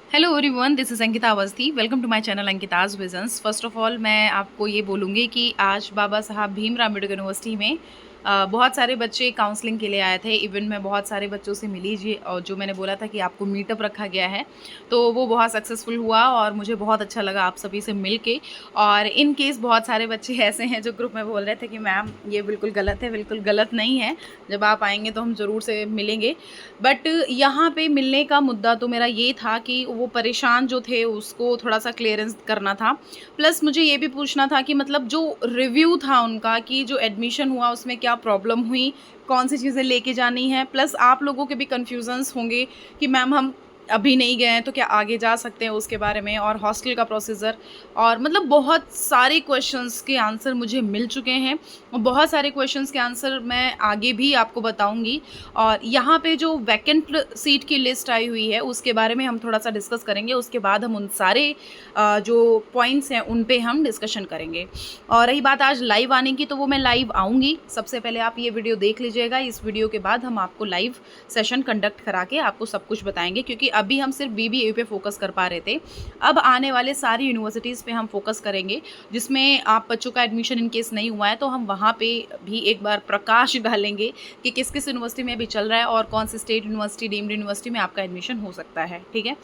Hello everyone, this is Ankita Awasthi. Welcome to my channel Ankita's visions. First of all मैं आपको ये बोलूँगी कि आज बाबा साहब भीमराव अम्बेडकर यूनिवर्सिटी में बहुत सारे बच्चे काउंसलिंग के लिए आए थे। इवन मैं बहुत सारे बच्चों से मिली जी, और जो मैंने बोला था कि आपको मीटअप रखा गया है तो वो बहुत सक्सेसफुल हुआ और मुझे बहुत अच्छा लगा आप सभी से मिल के। और इन केस बहुत सारे बच्चे ऐसे हैं जो ग्रुप में बोल रहे थे कि मैम ये बिल्कुल गलत है। बिल्कुल गलत नहीं है, जब आप आएंगे तो हम ज़रूर से मिलेंगे। बट यहाँ पे मिलने का मुद्दा तो मेरा ये था कि वो परेशान जो थे उसको थोड़ा सा क्लियरेंस करना था। प्लस मुझे ये भी पूछना था कि मतलब जो रिव्यू था उनका कि जो एडमिशन हुआ उसमें क्या प्रॉब्लम हुई, कौन सी चीज़ें लेके जानी है। प्लस आप लोगों के भी कन्फ्यूजन्स होंगे कि मैम हम अभी नहीं गए हैं तो क्या आगे जा सकते हैं उसके बारे में, और हॉस्टल का प्रोसीजर, और मतलब बहुत सारे क्वेश्चंस के आंसर मुझे मिल चुके हैं और बहुत सारे क्वेश्चंस के आंसर मैं आगे भी आपको बताऊंगी। और यहाँ पे जो वैकेंट सीट की लिस्ट आई हुई है उसके बारे में हम थोड़ा सा डिस्कस करेंगे। उसके बाद हम उन सारे जो पॉइंट्स हैं उन पे हम डिस्कशन करेंगे। और रही बात आज लाइव आने की, तो वो मैं लाइव आऊँगी। सबसे पहले आप ये वीडियो देख लीजिएगा। इस वीडियो के बाद हम आपको लाइव सेशन कंडक्ट करा के आपको सब कुछ बताएंगे, क्योंकि अभी हम सिर्फ BBA पे फोकस कर पा रहे थे। अब आने वाले सारी यूनिवर्सिटीज़ पे हम फोकस करेंगे, जिसमें आप बच्चों का एडमिशन इन केस नहीं हुआ है तो हम वहाँ पे भी एक बार प्रकाश डालेंगे कि किस किस यूनिवर्सिटी में अभी चल रहा है और कौन सी स्टेट यूनिवर्सिटी, डीम्ड यूनिवर्सिटी में आपका एडमिशन हो सकता है। ठीक है,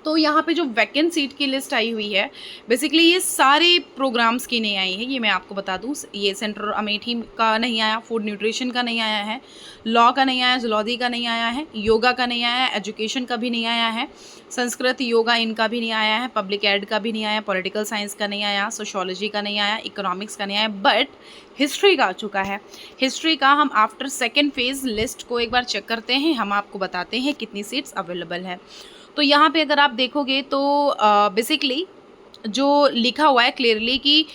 तो यहाँ पे जो वैकेंट सीट की लिस्ट आई हुई है, बेसिकली ये सारे प्रोग्राम्स की नहीं आई है, ये मैं आपको बता दूँ। ये सेंट्रल अमेठी का नहीं आया, फूड न्यूट्रिशन का नहीं आया है, लॉ का नहीं आया, जूलॉजी का नहीं आया है, योगा का नहीं आया है, एजुकेशन का भी नहीं आया है, संस्कृत योगा इनका भी नहीं आया है, पब्लिक एड का भी नहीं आया, पॉलिटिकल साइंस का नहीं आया, सोशोलॉजी का नहीं आया, इकोनॉमिक्स का नहीं आया, बट हिस्ट्री का आ चुका है। हिस्ट्री का हम आफ्टर सेकेंड फेज़ लिस्ट को एक बार चेक करते हैं, हम आपको बताते हैं कितनी सीट्स अवेलेबल है। तो यहाँ पे अगर आप देखोगे तो बेसिकली जो लिखा हुआ है क्लियरली कि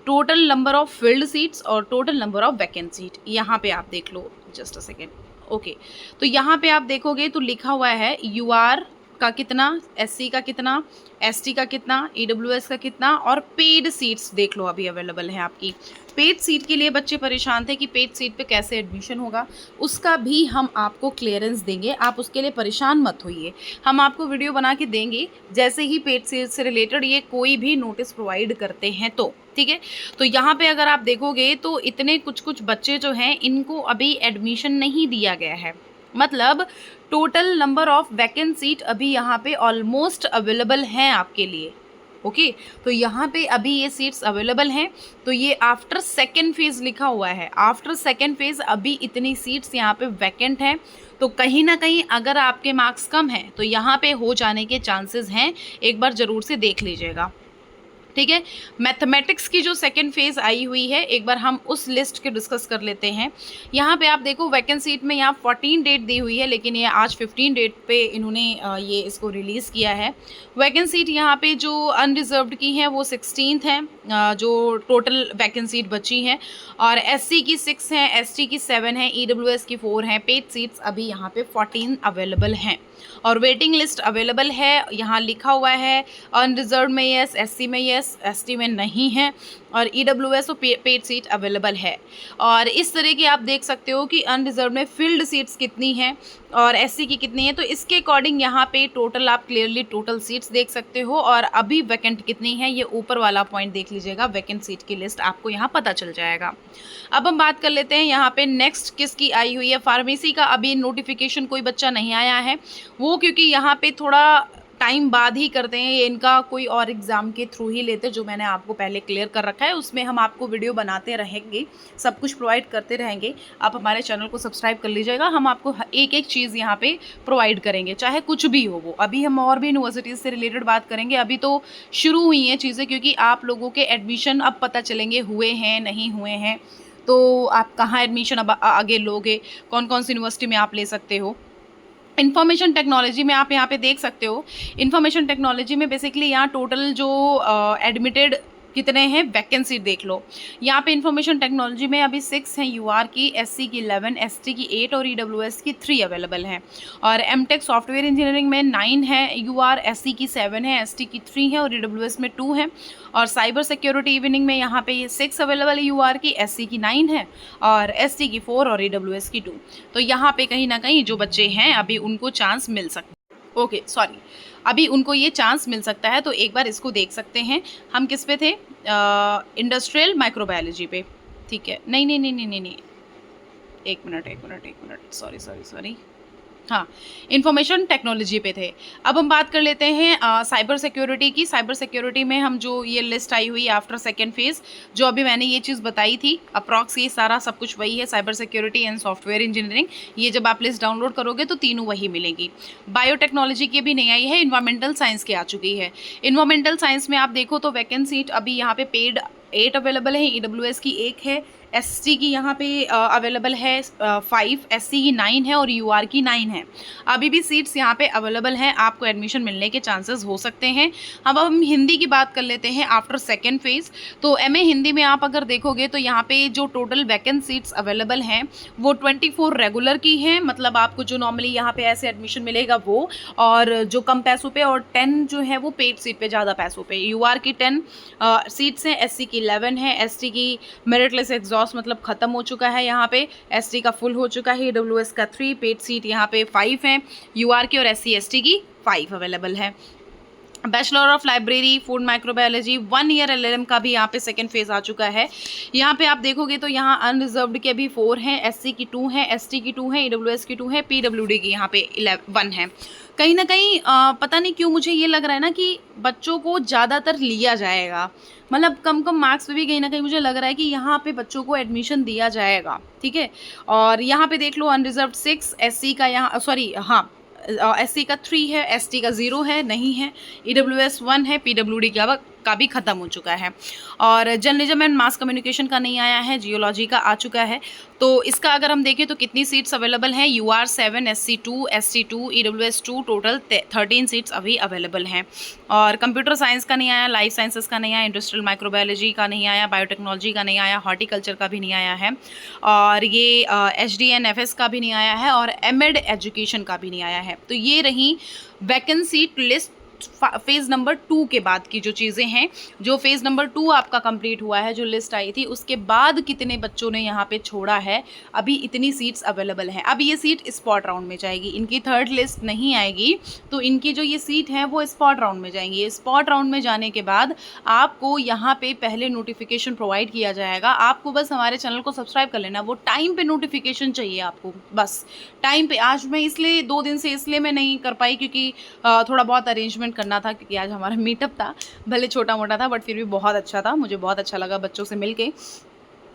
total number of filled seats और total number of vacant seat, यहाँ पे आप देख लो। Just a second. ओके, तो यहाँ पे आप देखोगे तो लिखा हुआ है UR का कितना, SC का कितना, ST का कितना, EWS का कितना, और पेड सीट्स देख लो अभी अवेलेबल है आपकी। पेड सीट के लिए बच्चे परेशान थे कि पेड सीट पे कैसे एडमिशन होगा, उसका भी हम आपको क्लियरेंस देंगे। आप उसके लिए परेशान मत होइए, हम आपको वीडियो बना के देंगे जैसे ही पेड सीट से रिलेटेड ये कोई भी नोटिस प्रोवाइड करते हैं तो। ठीक है, तो यहाँ पे अगर आप देखोगे तो इतने कुछ कुछ बच्चे जो हैं इनको अभी एडमिशन नहीं दिया गया है। मतलब total number of vacant seat अभी यहाँ पे ऑलमोस्ट अवेलेबल हैं आपके लिए। ओके, तो यहाँ पे अभी ये सीट्स अवेलेबल हैं। तो ये आफ्टर सेकेंड फेज़ लिखा हुआ है, आफ्टर सेकेंड फेज़ अभी इतनी सीट्स यहाँ पे वैकेंट हैं। तो कहीं ना कहीं अगर आपके मार्क्स कम हैं तो यहाँ पे हो जाने के चांसेस हैं, एक बार ज़रूर से देख लीजिएगा। ठीक है, मैथमेटिक्स की जो सेकंड फेज़ आई हुई है, एक बार हम उस लिस्ट के डिस्कस कर लेते हैं। यहाँ पे आप देखो वैकेंट सीट में यहाँ 14 डेट दी हुई है, लेकिन ये आज 15 डेट पे इन्होंने ये इसको रिलीज़ किया है। वैकेंट सीट यहाँ पे जो अनरिजर्व्ड की हैं वो 16th हैं, जो टोटल वैकेंट सीट बची हैं। और SC की 6 हैं, ST की 7 हैं, EWS की 4 हैं। पेड सीट्स अभी यहाँ पे 14 अवेलेबल हैं और वेटिंग लिस्ट अवेलेबल है। यहाँ लिखा हुआ है अनरिजर्व में यस, SC में यस, ST में नहीं है, और EWS और पेड सीट अवेलेबल है। और इस तरह की आप देख सकते हो कि अनरिजर्व में फिल्ड सीट्स कितनी हैं और SC की कितनी है। तो इसके अकॉर्डिंग यहाँ पे टोटल आप क्लियरली टोटल सीट्स देख सकते हो और अभी वैकेंट कितनी है ये ऊपर वाला पॉइंट देख लीजिएगा, वैकेंट सीट की लिस्ट आपको यहाँ पता चल जाएगा। अब हम बात कर लेते हैं यहाँ पे नेक्स्ट किसकी आई हुई है। फार्मेसी का अभी नोटिफिकेशन कोई बच्चा नहीं आया है, वो क्योंकि यहाँ पे थोड़ा टाइम बाद ही करते हैं, ये इनका कोई और एग्ज़ाम के थ्रू ही लेते, जो मैंने आपको पहले क्लियर कर रखा है। उसमें हम आपको वीडियो बनाते रहेंगे, सब कुछ प्रोवाइड करते रहेंगे। आप हमारे चैनल को सब्सक्राइब कर लीजिएगा, हम आपको एक एक चीज़ यहाँ पे प्रोवाइड करेंगे, चाहे कुछ भी हो वो। अभी हम और भी यूनिवर्सिटीज़ से रिलेटेड बात करेंगे, अभी तो शुरू हुई हैं चीज़ें, क्योंकि आप लोगों के एडमिशन अब पता चलेंगे हुए हैं नहीं हुए हैं, तो आप कहाँ एडमिशन अब आगे लोगे, कौन कौन सी यूनिवर्सिटी में आप ले सकते हो। इन्फॉर्मेशन टेक्नोलॉजी में आप यहाँ पे देख सकते हो, इन्फॉर्मेशन टेक्नोलॉजी में बेसिकली यहाँ टोटल जो एडमिटेड कितने हैं वैकेंसी देख लो। यहाँ पे इन्फॉर्मेशन टेक्नोलॉजी में अभी 6 हैं UR की, SC की 11, ST की 8 और EWS की 3 अवेलेबल हैं। और MTech सॉफ्टवेयर इंजीनियरिंग में 9 है UR, SC की 7 है, ST की 3 है और EWS में 2 है। और साइबर सिक्योरिटी इवनिंग में यहाँ पे ये 6 अवेलेबल है UR की, SC की 9 है और ST की 4 और EWS की 2। तो यहाँ पे कहीं ना कहीं जो बच्चे हैं अभी उनको चांस मिल सकता है। Okay, sorry. अभी उनको ये चांस मिल सकता है, तो एक बार इसको देख सकते हैं। हम किस पे थे? इंडस्ट्रियल माइक्रोबायोलॉजी पे, ठीक है। नहीं, नहीं, नहीं, नहीं, नहीं, नहीं, 1 minute, 1 minute, 1 minute, sorry, sorry, sorry. हाँ, इन्फॉर्मेशन टेक्नोलॉजी पे थे। अब हम बात कर लेते हैं साइबर सिक्योरिटी की। साइबर सिक्योरिटी में हम जो ये लिस्ट आई हुई आफ्टर सेकंड फेज़, जो अभी मैंने ये चीज़ बताई थी, अप्रॉक्स ये सारा सब कुछ वही है, cyber security and software engineering. ये जब आप लिस्ट डाउनलोड करोगे तो तीनों वही मिलेंगी। बायोटेक्नोलॉजी की भी नहीं आई है, एनवायरमेंटल साइंस की आ चुकी है। एनवायरमेंटल साइंस में आप देखो तो वैकेंट सीट अभी यहाँ पे पेड 8 अवेलेबल है, ईडब्ल्यूएस की 1 है, एसटी की यहाँ पे अवेलेबल है 5, एससी की 9 है और यूआर की 9 है। अभी भी सीट्स यहाँ पे अवेलेबल हैं, आपको एडमिशन मिलने के चांसेस हो सकते हैं। अब हम हिंदी की बात कर लेते हैं आफ्टर सेकेंड फेज़। तो एमए हिंदी में आप अगर देखोगे तो यहाँ पे जो टोटल वैकेंट सीट्स अवेलेबल हैं वो 24 रेगुलर की हैं, मतलब आपको जो नॉर्मली यहाँ पे ऐसे एडमिशन मिलेगा वो, और जो कम पैसों पे, और 10 जो है वो पेड सीट पे ज़्यादा पैसों पे। यूआर की 10 सीट्स हैं, एससी की 11 है, एसटी की मेरिटलेस एग्जॉस्ट मतलब ख़त्म हो चुका है यहाँ पे, एसटी का फुल हो चुका है, ईडब्ल्यूएस का 3, पेड सीट यहाँ पे 5 हैं, यूआर की और एससी एसटी की 5 अवेलेबल है। Bachelor of library food microbiology 1 year LLM का भी यहाँ पे सेकंड फेज़ आ चुका है। यहाँ पे आप देखोगे तो यहाँ अनरिजर्व्ड के भी 4 हैं, एससी की 2 हैं, एसटी की 2 हैं, ईडब्ल्यूएस की 2 है, पीडब्ल्यूडी की यहाँ पे 1 है। कहीं ना कहीं पता नहीं क्यों मुझे ये लग रहा है ना कि बच्चों को ज़्यादातर लिया जाएगा, मतलब कम कम मार्क्स पे भी कहीं ना कहीं मुझे लग रहा है कि यहाँ पे बच्चों को एडमिशन दिया जाएगा, ठीक है। और यहाँ पे देख लो अनरिजर्व्ड 6, एससी का यहाँ सॉरी हाँ एससी का 3 है, एसटी का 0 है, नहीं है, ईडब्ल्यूएस 1 है, पीडब्ल्यूडी का भी ख़त्म हो चुका है, और जर्नलिज्म एंड मास कम्युनिकेशन का नहीं आया है, जियोलॉजी का आ चुका है। तो इसका अगर हम देखें तो कितनी सीट्स अवेलेबल हैं, UR 7, SC 2, ST 2, EWS 2, total 13 seats अभी अवेलेबल हैं। और कंप्यूटर साइंस का नहीं आया, लाइफ साइंसेस का नहीं आया, इंडस्ट्रियल माइक्रोबायोलॉजी का नहीं आया, बायोटेक्नोलॉजी का नहीं आया, हॉर्टिकल्चर का भी नहीं आया है, और ये एचडीएनएफएस का भी नहीं आया है, और एमएड एजुकेशन का भी नहीं आया है। तो ये रही वैकेंसी लिस्ट फेज़ नंबर 2 के बाद की जो चीज़ें हैं, जो फेज़ नंबर 2 आपका कंप्लीट हुआ है, जो लिस्ट आई थी उसके बाद कितने बच्चों ने यहाँ पे छोड़ा है, अभी इतनी सीट्स अवेलेबल हैं। अब ये सीट स्पॉट राउंड में जाएगी, इनकी थर्ड लिस्ट नहीं आएगी, तो इनकी जो ये सीट है वो स्पॉट राउंड में जाएंगी। स्पॉट राउंड में जाने के बाद आपको यहाँ पे पहले नोटिफिकेशन प्रोवाइड किया जाएगा, आपको बस हमारे चैनल को सब्सक्राइब कर लेना, वो टाइम पे नोटिफिकेशन चाहिए आपको, बस टाइम पे। आज मैं इसलिए 2 दिन से इसलिए मैं नहीं कर पाई क्योंकि थोड़ा बहुत अरेंजमेंट करना था, क्योंकि आज हमारा मीटअप था, भले छोटा मोटा था बट फिर भी बहुत अच्छा था, मुझे बहुत अच्छा लगा बच्चों से मिलके।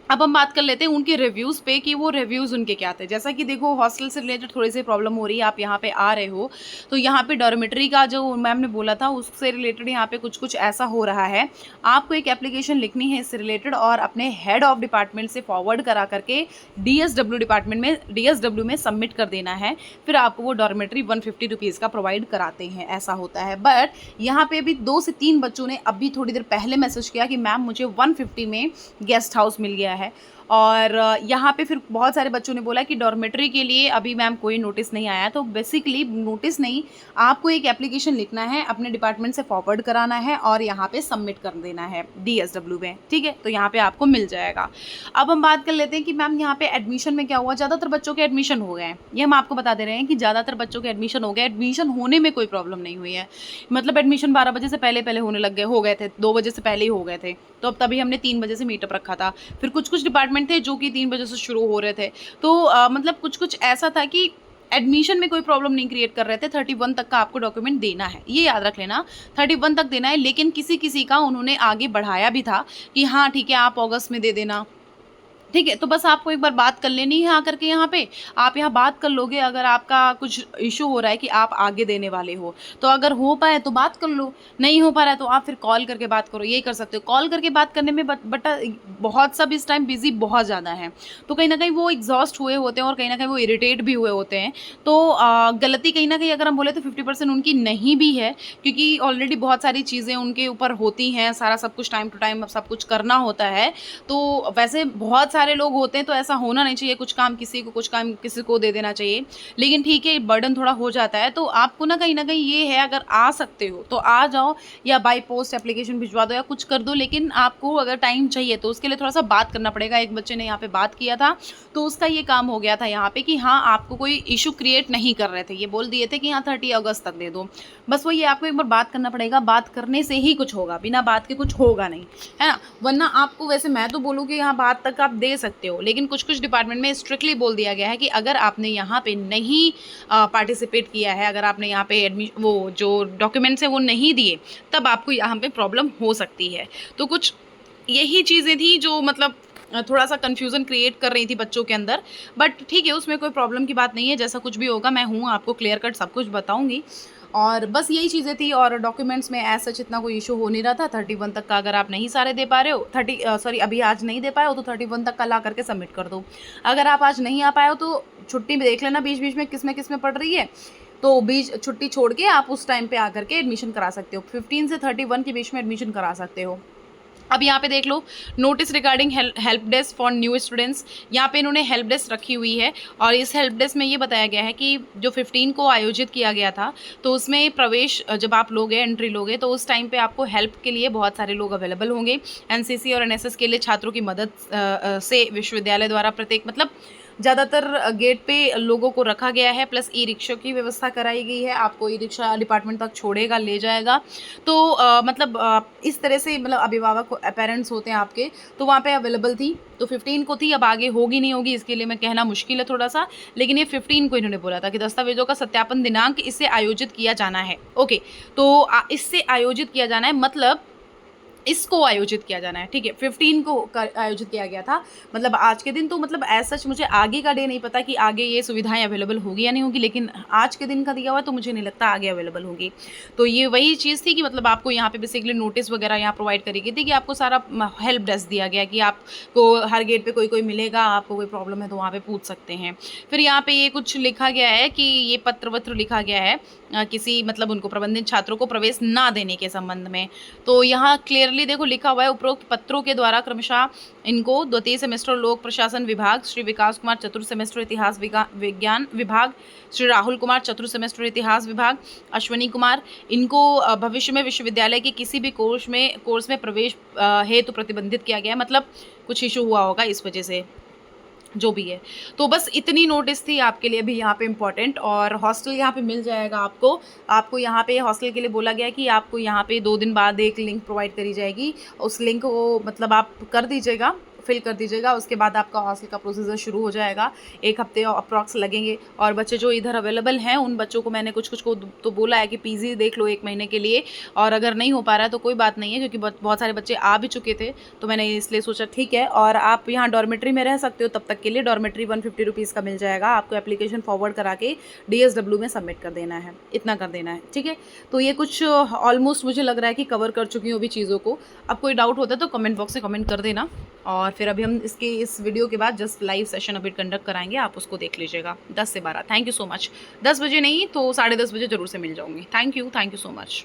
अब हम बात कर लेते हैं उनके रिव्यूज़ पे कि वो रिव्यूज़ उनके क्या थे। जैसा कि देखो हॉस्टल से रिलेटेड थोड़ी सी प्रॉब्लम हो रही है, आप यहाँ पे आ रहे हो तो यहाँ पे डॉर्मेट्री का जो मैम ने बोला था उससे रिलेटेड यहाँ पे कुछ कुछ ऐसा हो रहा है। आपको एक एप्लीकेशन लिखनी है इससे रिलेटेड और अपने हेड ऑफ डिपार्टमेंट से फॉरवर्ड करा करके डीएसडब्ल्यू डिपार्टमेंट में डीएसडब्ल्यू में सबमिट कर देना है, फिर आपको वो डॉर्मेट्री 150 रुपीज़ का प्रोवाइड कराते हैं, ऐसा होता है। बट यहाँ पे अभी 2 से 3 बच्चों ने अभी थोड़ी देर पहले मैसेज किया कि मैम मुझे 150 में गेस्ट हाउस मिल गया है, और यहाँ पे फिर बहुत सारे बच्चों ने बोला कि डॉर्मेट्री के लिए अभी मैम कोई नोटिस नहीं आया। तो बेसिकली नोटिस नहीं, आपको एक एप्लीकेशन लिखना है, अपने डिपार्टमेंट से फॉरवर्ड कराना है और यहाँ पे सबमिट कर देना है डीएसडब्ल्यू में, ठीक है। तो यहाँ पे आपको मिल जाएगा। अब हम बात कर लेते हैं कि मैम यहाँ पे एडमिशन में क्या हुआ। ज़्यादातर बच्चों के एडमिशन हो गए हैं, ये हम आपको बता दे रहे हैं कि ज़्यादातर बच्चों के एडमिशन हो गए। एडमिशन होने में कोई प्रॉब्लम नहीं हुई है, मतलब एडमिशन 12 बजे से पहले होने हो गए थे, 2 बजे से पहले ही हो गए थे। तो अब तभी हमने 3 बजे से मीटअप रखा था। फिर कुछ डिपार्टमेंट थे जो कि 3 बजे से शुरू हो रहे थे। तो मतलब कुछ ऐसा था कि एडमिशन में कोई प्रॉब्लम नहीं क्रिएट कर रहे थे। 31 तक का आपको डॉक्यूमेंट देना है, ये याद रख लेना, 31 तक देना है। लेकिन किसी का उन्होंने आगे बढ़ाया भी था कि हाँ ठीक है आप अगस्त में दे देना, ठीक है। तो बस आपको एक बार बात कर लेनी है आकर के, यहाँ पे आप यहाँ बात कर लोगे। अगर आपका कुछ इशू हो रहा है कि आप आगे देने वाले हो, तो अगर हो पाए तो बात कर लो, नहीं हो पा रहा है तो आप फिर कॉल करके बात करो, यही कर सकते हो। कॉल करके बात करने में बट बहुत सब इस टाइम बिजी बहुत ज़्यादा हैं, तो कहीं ना कहीं वो एग्जॉस्ट हुए होते हैं और कहीं ना कहीं वो इरिटेट भी हुए होते हैं। तो गलती कहीं ना कहीं अगर हम बोले तो 50% उनकी नहीं भी है, क्योंकि ऑलरेडी बहुत सारी चीज़ें उनके ऊपर होती हैं, सारा सब कुछ टाइम टू टाइम सब कुछ करना होता है। तो वैसे बहुत सारे लोग होते हैं तो ऐसा होना नहीं चाहिए, कुछ काम किसी को, कुछ काम किसी को दे देना चाहिए। लेकिन ठीक है, बर्डन थोड़ा हो जाता है, तो आपको ना कहीं न कहीं ये है, अगर आ सकते हो तो आ जाओ, या बाय पोस्ट एप्लीकेशन भिजवा दो या कुछ कर दो। लेकिन आपको अगर टाइम चाहिए तो उसके लिए थोड़ा-सा बात करना पड़ेगा। एक बच्चे ने यहाँ पे बात किया था, तो उसका ये काम हो गया था यहाँ पे कि हाँ, आपको कोई इश्यू क्रिएट नहीं कर रहे थे। ये बोल दिए थे कि हाँ 30 अगस्त तक दे दो। बस वही है, आपको एक बार बात करना पड़ेगा, बात करने से ही कुछ होगा, बिना बात के कुछ होगा नहीं, है ना? वरना आपको, वैसे मैं तो बोलूँ कि यहाँ बात तक आप दे सकते हो, लेकिन कुछ-कुछ डिपार्टमेंट में स्ट्रिक्टली बोल दिया गया है कि अगर आपने यहाँ पे नहीं पार्टिसिपेट किया है, अगर आपने यहाँ पे वो जो डॉक्यूमेंट्स हैं वो नहीं दिए, तब आपको यहाँ पे प्रॉब्लम हो सकती है। तो कुछ यही चीज़ें थी जो मतलब थोड़ा-सा कन्फ्यूज़न क्रिएट कर रही थी बच्चों के अंदर, बट ठीक है, उसमें कोई प्रॉब्लम की बात नहीं है। जैसा कुछ भी होगा, मैं हूँ, आपको क्लियर कट सब कुछ बताऊँगी। और बस यही चीज़ें थी, और डॉक्यूमेंट्स में एज़ सच इतना कोई इश्यू हो नहीं रहा था। 31 तक का अगर आप नहीं सारे दे पा रहे हो, अभी आज नहीं दे पाए हो, तो 31 तक का ला करके सबमिट कर दो। अगर आप आज नहीं आ पाए हो तो छुट्टी में देख लेना बीच-बीच में किस में पड़ रही है, तो बीच छुट्टी छोड़ के आप उस टाइम पे आकर के एडमिशन करा सकते हो। 15 से 31 के बीच में एडमिशन करा सकते हो। अब यहाँ पे देख लो, notice regarding help desk for new students, यहाँ पे इन्होंने हेल्प डेस्क रखी हुई है। और इस हेल्प डेस्क में ये बताया गया है कि जो 15 को आयोजित किया गया था, तो उसमें प्रवेश जब आप लोगे, एंट्री लोगे, तो उस टाइम पे आपको हेल्प के लिए बहुत सारे लोग अवेलेबल होंगे। एनसीसी और एनएसएस के लिए छात्रों की मदद से विश्वविद्यालय द्वारा प्रत्येक मतलब ज़्यादातर गेट पे लोगों को रखा गया है, प्लस ई रिक्शा की व्यवस्था कराई गई है। आपको ई रिक्शा डिपार्टमेंट तक छोड़ेगा, ले जाएगा। तो मतलब इस तरह से मतलब अभिभावक पेरेंट्स होते हैं आपके, तो वहाँ पे अवेलेबल थी। तो 15 को थी, अब आगे होगी नहीं होगी इसके लिए मैं कहना मुश्किल है थोड़ा-सा, लेकिन ये 15 को इन्होंने बोला था कि दस्तावेज़ों का सत्यापन दिनांक इससे आयोजित किया जाना है। ओके, तो इससे आयोजित किया जाना है, मतलब इसको आयोजित किया जाना है, ठीक है। 15 को आयोजित किया गया था, मतलब आज के दिन। तो मतलब एज सच मुझे आगे का डे नहीं पता कि आगे ये सुविधाएं अवेलेबल होगी या नहीं होगी, लेकिन आज के दिन का दिया हुआ तो मुझे नहीं लगता आगे अवेलेबल होगी। तो ये वही चीज़ थी कि मतलब आपको यहाँ पे बेसिकली नोटिस वगैरह यहाँ प्रोवाइड करी गई थी कि आपको सारा हेल्प डेस्क दिया गया कि आपको हर गेट पर कोई मिलेगा, आपको कोई प्रॉब्लम है तो वहाँ पर पूछ सकते हैं। फिर यहाँ पर ये कुछ लिखा गया है कि ये पत्र लिखा गया है किसी मतलब उनको प्रबंधित छात्रों को प्रवेश ना देने के संबंध में। तो यहाँ क्लियरली देखो लिखा हुआ है, उपरोक्त पत्रों के द्वारा क्रमशः इनको द्वितीय सेमेस्टर लोक प्रशासन विभाग श्री विकास कुमार, चतुर्थ सेमेस्टर इतिहास विज्ञान विभाग श्री राहुल कुमार, चतुर्थ सेमेस्टर इतिहास विभाग अश्वनी कुमार, इनको भविष्य में विश्वविद्यालय के किसी भी कोर्स में प्रवेश हेतु प्रतिबंधित किया गया है। मतलब कुछ इशू हुआ होगा इस वजह से, जो भी है। तो बस इतनी नोटिस थी आपके लिए भी यहाँ पे इम्पॉर्टेंट। और हॉस्टल यहाँ पे मिल जाएगा आपको यहाँ पे हॉस्टल के लिए बोला गया है कि आपको यहाँ पे 2 दिन बाद एक लिंक प्रोवाइड करी जाएगी। उस लिंक को मतलब आप कर दीजिएगा, फिल कर दीजिएगा, उसके बाद आपका हॉस्टल का प्रोसीजर शुरू हो जाएगा। 1 हफ्ते अप्रॉक्स लगेंगे। और बच्चे जो इधर अवेलेबल हैं उन बच्चों को मैंने कुछ को तो बोला है कि पीजी देख लो 1 महीने के लिए, और अगर नहीं हो पा रहा है तो कोई बात नहीं है, क्योंकि बहुत सारे बच्चे आ भी चुके थे, तो मैंने इसलिए सोचा ठीक है। और आप यहाँ डॉर्मेट्री में रह सकते हो तब तक के लिए। डॉर्मेट्री 150 रुपीज़ का मिल जाएगा। आपको एप्लीकेशन फॉरवर्ड करा के DSW में सबमिट कर देना है, इतना कर देना है, ठीक है। तो ये कुछ ऑलमोस्ट मुझे लग रहा है कि कवर कर चुकी हूँ अभी चीज़ों को। अब कोई डाउट होता है तो कमेंट बॉक्स में कमेंट कर देना। और फिर अभी हम इस वीडियो के बाद जस्ट लाइव सेशन अभी कंडक्ट कराएंगे, आप उसको देख लीजिएगा 10 से 12। Thank you so much. 10 बजे नहीं तो 10:30 बजे ज़रूर से मिल जाऊँगी। Thank you so much.